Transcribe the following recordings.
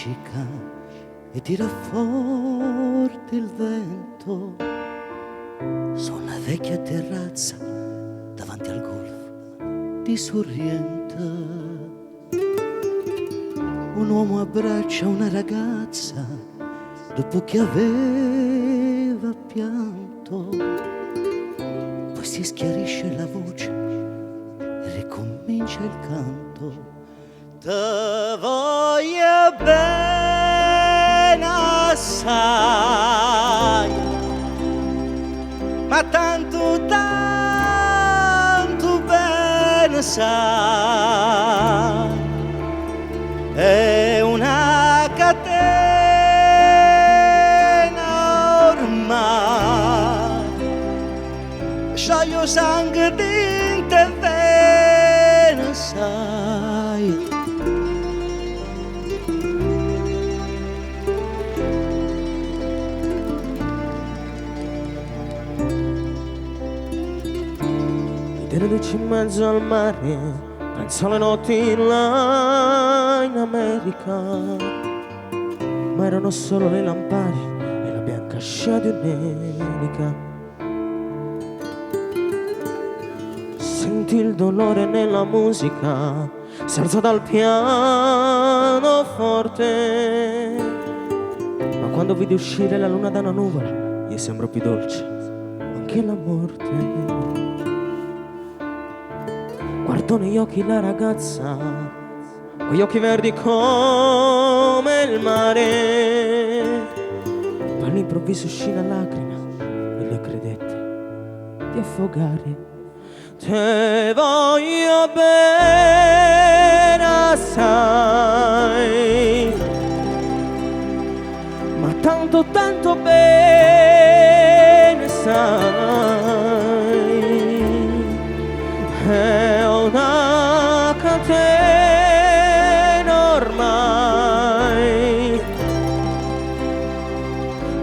luccica e tira forte il vento su una vecchia terrazza davanti al golfo di Sorrento. Un uomo abbraccia una ragazza dopo che aveva pianto, poi si schiarisce la voce e ricomincia il canto. Te voglio bene assai, ma tanto bene sai, è una catena ormai, scioglie sangue di te vene sai. Perduci in mezzo al mare, penso alle notti là in America, ma erano solo le lampari e la bianca scia di un'elica. Senti il dolore nella musica, si alza dal pianoforte, ma quando vedi uscire la luna da una nuvola, gli sembra più dolce anche la morte. Guardo negli occhi la ragazza, con gli occhi verdi come il mare, poi all'improvviso uscì una lacrima e le credette di affogare. Te voglio bene assai, ma tanto bene sai, è una catena ormai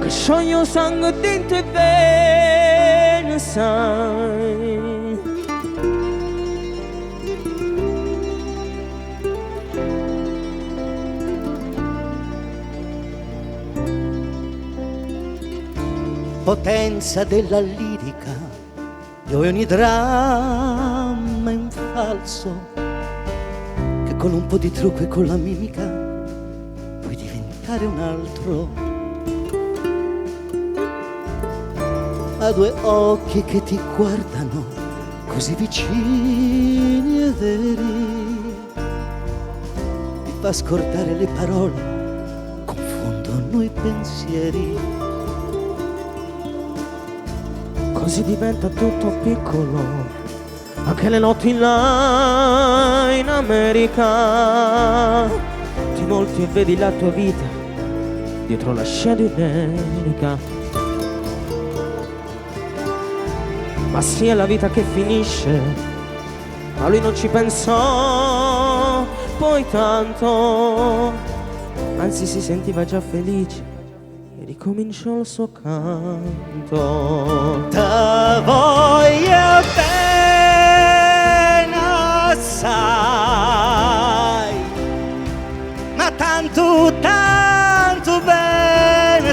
che scioglie sangue dentro e bene sai. Potenza della lirica, dove ogni dramma è un falso, che con un po' di trucco e con la mimica puoi diventare un altro. Ha due occhi che ti guardano così vicini e veri, ti fa scordare le parole, confondono i pensieri. Così diventa tutto piccolo, anche le notti là in America. Ti volti e vedi la tua vita dietro la scia di un'elica. Ma sì, è la vita che finisce, ma lui non ci pensò poi tanto, anzi si sentiva già felice e ricominciò il suo canto. Te voglio bene assai, ma tanto bene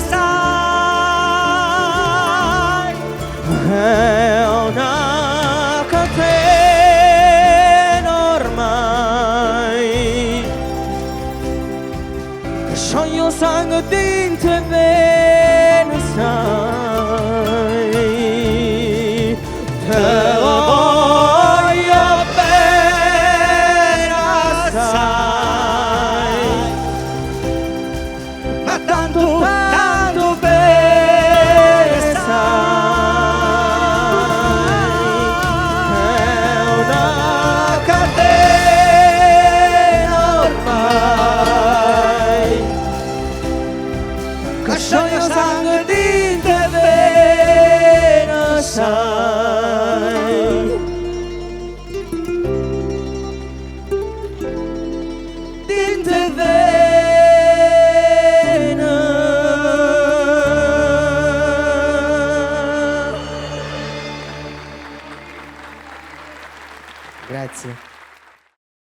sai, è una catena ormai che scioglie sangue dentro e bene sai. Te voglio bene assai, ma tanto bene sai, è una catena ormai che scioglie sangue di te vena sai. Di te vena. Grazie.